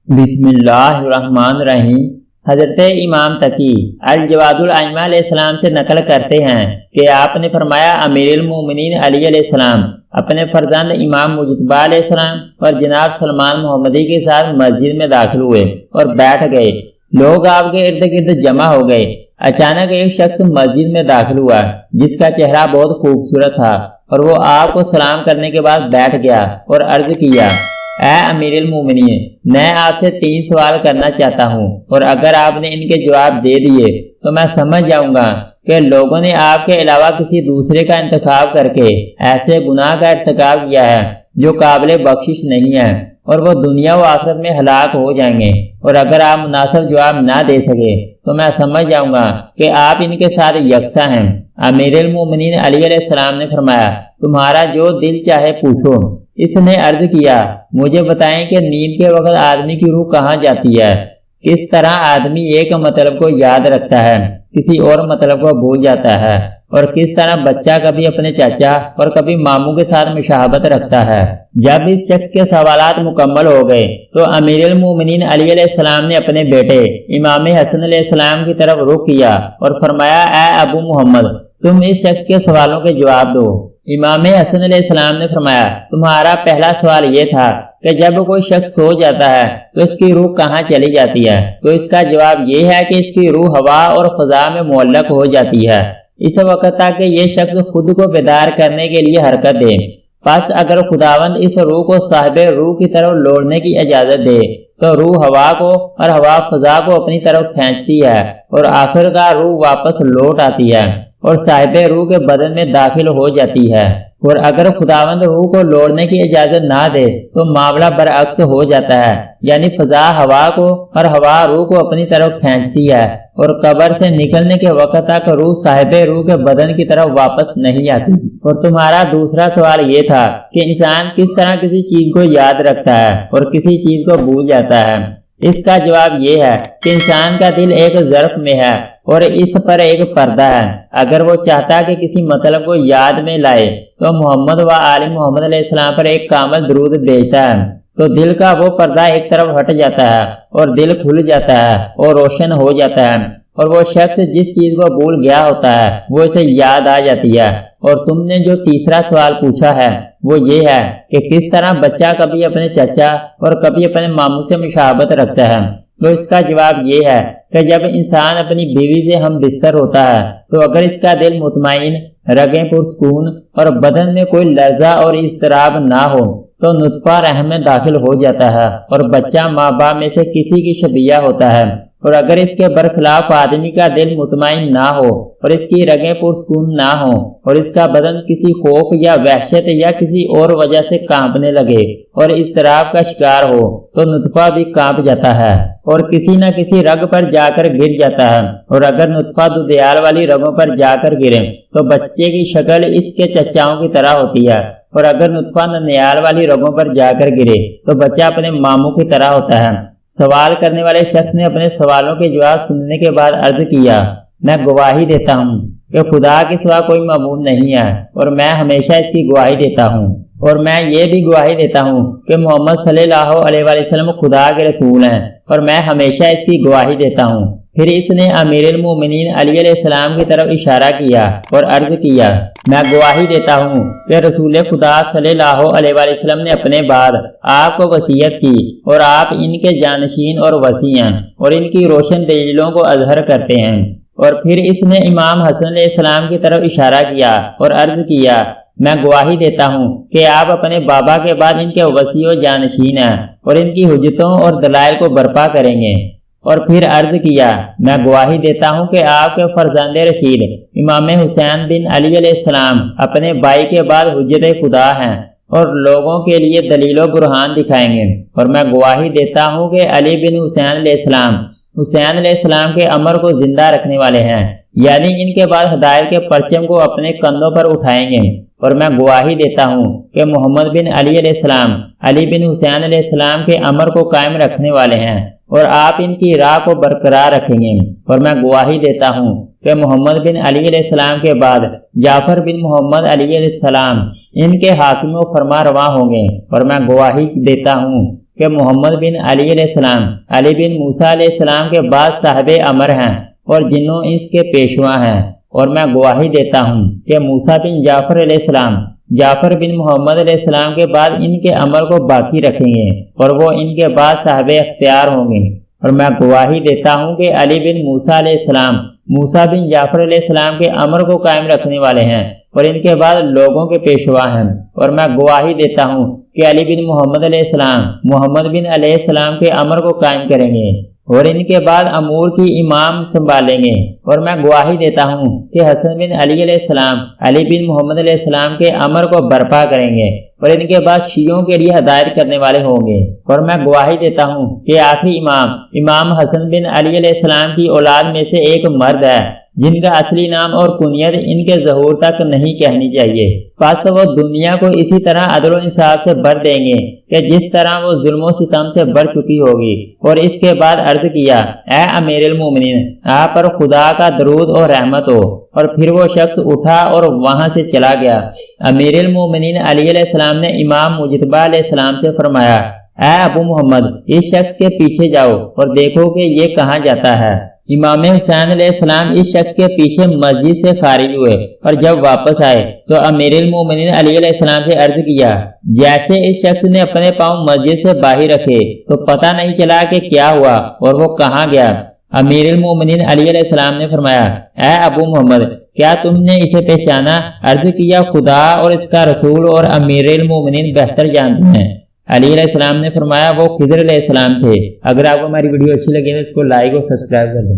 بسم اللہ الرحمن الرحیم۔ حضرت امام تقی الجواد الائمہ علیہ السلام سے نقل کرتے ہیں کہ آپ نے فرمایا، امیر المومنین علی علیہ السلام اپنے فرزند امام مجتبیٰ علیہ السلام اور جناب سلمان محمدی کے ساتھ مسجد میں داخل ہوئے اور بیٹھ گئے۔ لوگ آپ کے ارد گرد جمع ہو گئے۔ اچانک ایک شخص مسجد میں داخل ہوا جس کا چہرہ بہت خوبصورت تھا، اور وہ آپ کو سلام کرنے کے بعد بیٹھ گیا اور عرض کیا، اے امیر المومنین، میں آپ سے 3 سوال کرنا چاہتا ہوں، اور اگر آپ نے ان کے جواب دے دیے تو میں سمجھ جاؤں گا کہ لوگوں نے آپ کے علاوہ کسی دوسرے کا انتخاب کر کے ایسے گناہ کا ارتکاب کیا ہے جو قابل بخشش نہیں ہے، اور وہ دنیا و آخرت میں ہلاک ہو جائیں گے۔ اور اگر آپ مناسب جواب نہ دے سکے تو میں سمجھ جاؤں گا کہ آپ ان کے ساتھ یکساں ہیں۔ امیر المومنین علی علیہ السلام نے فرمایا، تمہارا جو دل چاہے پوچھو۔ اس نے عرض کیا، مجھے بتائیں کہ نیند کے وقت آدمی کی روح کہاں جاتی ہے؟ کس طرح آدمی ایک مطلب کو یاد رکھتا ہے، کسی اور مطلب کو بھول جاتا ہے، اور کس طرح بچہ کبھی اپنے چاچا اور کبھی ماموں کے ساتھ مشابہت رکھتا ہے۔ جب اس شخص کے سوالات مکمل ہو گئے تو امیر المومنین علی علیہ السلام نے اپنے بیٹے امام حسن علیہ السلام کی طرف رخ کیا اور فرمایا، اے ابو محمد، تم اس شخص کے سوالوں کے جواب دو۔ امام حسن علیہ السلام نے فرمایا، تمہارا پہلا سوال یہ تھا کہ جب کوئی شخص سو جاتا ہے تو اس کی روح کہاں چلی جاتی ہے؟ تو اس کا جواب یہ ہے کہ اس کی روح ہوا اور فضا میں معلق ہو جاتی ہے اس وقت تک کہ یہ شخص خود کو بیدار کرنے کے لیے حرکت دے۔ پس اگر خداوند اس روح کو صاحب روح کی طرف لوٹنے کی اجازت دے تو روح ہوا کو اور ہوا فضا کو اپنی طرف کھینچتی ہے، اور آخر کا روح واپس لوٹ آتی ہے اور صاحب روح کے بدن میں داخل ہو جاتی ہے۔ اور اگر خداوند روح کو لوٹنے کی اجازت نہ دے تو معاملہ برعکس ہو جاتا ہے، یعنی فضا ہوا کو اور ہوا روح کو اپنی طرف کھینچتی ہے، اور قبر سے نکلنے کے وقت تک روح صاحب روح کے بدن کی طرف واپس نہیں آتی۔ اور تمہارا دوسرا سوال یہ تھا کہ انسان کس طرح کسی چیز کو یاد رکھتا ہے اور کسی چیز کو بھول جاتا ہے۔ اس کا جواب یہ ہے کہ انسان کا دل ایک ظرف میں ہے اور اس پر ایک پردہ ہے۔ اگر وہ چاہتا کہ کسی مطلب کو یاد میں لائے تو محمد و آل محمد علیہ السلام پر ایک کامل درود بھیجتا ہے، تو دل کا وہ پردہ ایک طرف ہٹ جاتا ہے اور دل کھل جاتا ہے اور روشن ہو جاتا ہے، اور وہ شخص جس چیز کو بھول گیا ہوتا ہے وہ اسے یاد آ جاتی ہے۔ اور تم نے جو تیسرا سوال پوچھا ہے وہ یہ ہے کہ کس طرح بچہ کبھی اپنے چچا اور کبھی اپنے ماموں سے مشابہت رکھتا ہے۔ تو اس کا جواب یہ ہے کہ جب انسان اپنی بیوی سے ہم بستر ہوتا ہے تو اگر اس کا دل مطمئن، رگیں پرسکون اور بدن میں کوئی لرزہ اور اضطراب نہ ہو تو نطفہ رحم میں داخل ہو جاتا ہے اور بچہ ماں باپ میں سے کسی کی شبیہ ہوتا ہے۔ اور اگر اس کے برخلاف آدمی کا دل مطمئن نہ ہو اور اس کی رگیں پرسکون نہ ہوں اور اس کا بدن کسی خوف یا وحشت یا کسی اور وجہ سے کانپنے لگے اور اضطراب کا شکار ہو تو نطفہ بھی کانپ جاتا ہے اور کسی نہ کسی رگ پر جا کر گر جاتا ہے۔ اور اگر نطفہ دودیال والی رگوں پر جا کر گرے تو بچے کی شکل اس کے چچاؤں کی طرح ہوتی ہے، اور اگر نطفہ ننیال والی رگوں پر جا کر گرے تو بچہ اپنے ماموں کی طرح ہوتا ہے۔ سوال کرنے والے شخص نے اپنے سوالوں کے جواب سننے کے بعد عرض کیا، میں گواہی دیتا ہوں کہ خدا کے سوا کوئی معبود نہیں ہے، اور میں ہمیشہ اس کی گواہی دیتا ہوں، اور میں یہ بھی گواہی دیتا ہوں کہ محمد صلی اللہ علیہ وسلم خدا کے رسول ہیں، اور میں ہمیشہ اس کی گواہی دیتا ہوں۔ پھر اس نے امیر المومنین علی علیہ السلام کی طرف اشارہ کیا اور عرض کیا، میں گواہی دیتا ہوں کہ رسول خدا صلی اللہ علیہ وسلم نے اپنے بعد آپ کو وصیت کی، اور آپ ان کے جانشین اور وصی ہیں، اور ان کی روشن دلیلوں کو اظہر کرتے ہیں۔ اور پھر اس نے امام حسن علیہ السلام کی طرف اشارہ کیا اور عرض کیا، میں گواہی دیتا ہوں کہ آپ اپنے بابا کے بعد ان کے وصی و جانشین ہیں اور ان کی حجتوں اور دلائل کو برپا کریں گے۔ اور پھر عرض کیا، میں گواہی دیتا ہوں کہ آپ کے فرزند رشید امام حسین بن علی علیہ السلام اپنے بھائی کے بعد حجت خدا ہیں اور لوگوں کے لیے دلیل و برہان دکھائیں گے۔ اور میں گواہی دیتا ہوں کہ علی بن حسین علیہ السلام حسین علیہ السلام کے امر کو زندہ رکھنے والے ہیں، یعنی ان کے بعد ہدایت کے پرچم کو اپنے کندھوں پر اٹھائیں گے۔ اور میں گواہی دیتا ہوں کہ محمد بن علی علیہ السلام علی بن حسین علیہ السلام کے امر کو قائم رکھنے والے ہیں، اور آپ ان کی راہ کو برقرار رکھیں گے۔ اور میں گواہی دیتا ہوں کہ محمد بن علی علیہ السلام کے بعد جعفر بن محمد علی علیہ السلام ان کے حاکم و فرما رواں ہوں گے۔ اور میں گواہی دیتا ہوں کہ محمد بن علی علیہ السلام علی بن موسیٰ علیہ السلام کے بعد صاحب امر ہیں اور جنوں اس کے پیشوا ہیں، اور میں گواہی دیتا ہوں کہ موسیٰ بن جعفر علیہ السلام جعفر بن محمد علیہ السلام کے بعد ان کے عمل کو باقی رکھیں گے اور وہ ان کے بعد صاحب اختیار ہوں گے، اور میں گواہی دیتا ہوں کہ علی بن موسیٰ علیہ السلام موسیٰ بن جعفر علیہ السلام کے امر کو قائم رکھنے والے ہیں اور ان کے بعد لوگوں کے پیشوا ہیں، اور میں گواہی دیتا ہوں کہ علی بن محمد علیہ السلام محمد بن علیہ السلام کے امر کو قائم کریں گے اور ان کے بعد امور کی امام سنبھالیں گے، اور میں گواہی دیتا ہوں کہ حسن بن علی علیہ السلام علی بن محمد علیہ السلام کے امر کو برپا کریں گے اور ان کے بعد شیعوں کے لیے ہدایت کرنے والے ہوں گے، اور میں گواہی دیتا ہوں کہ آخری امام حسن بن علی علیہ السلام کی اولاد میں سے ایک مرد ہے جن کا اصلی نام اور کنیت ان کے ظہور تک نہیں کہنی چاہیے، پس وہ دنیا کو اسی طرح عدل و انصاف سے بھر دیں گے کہ جس طرح وہ ظلم و ستم سے بھر چکی ہوگی۔ اور اس کے بعد عرض کیا، اے امیر المومنین، آپ پر خدا کا درود اور رحمت ہو، اور پھر وہ شخص اٹھا اور وہاں سے چلا گیا۔ امیر المومنین علی علیہ السلام نے امام مجتبیٰ علیہ السلام سے فرمایا، اے ابو محمد، اس شخص کے پیچھے جاؤ اور دیکھو کہ یہ کہاں جاتا ہے۔ امام حسین علیہ السلام اس شخص کے پیچھے مسجد سے خارج ہوئے اور جب واپس آئے تو امیر المومنین علی علیہ السلام سے عرض کیا، جیسے اس شخص نے اپنے پاؤں مسجد سے باہر رکھے تو پتہ نہیں چلا کہ کیا ہوا اور وہ کہاں گیا۔ امیر المومنین علی علیہ السلام نے فرمایا، اے ابو محمد، کیا تم نے اسے پہچانا؟ عرض کیا، خدا اور اس کا رسول اور امیر المومنین بہتر جانتے ہیں۔ علی علیہ السلام نے فرمایا، وہ خضر علیہ السلام تھے۔ اگر آپ کو ہماری ویڈیو اچھی لگے تو اس کو لائک اور سبسکرائب کر دیں۔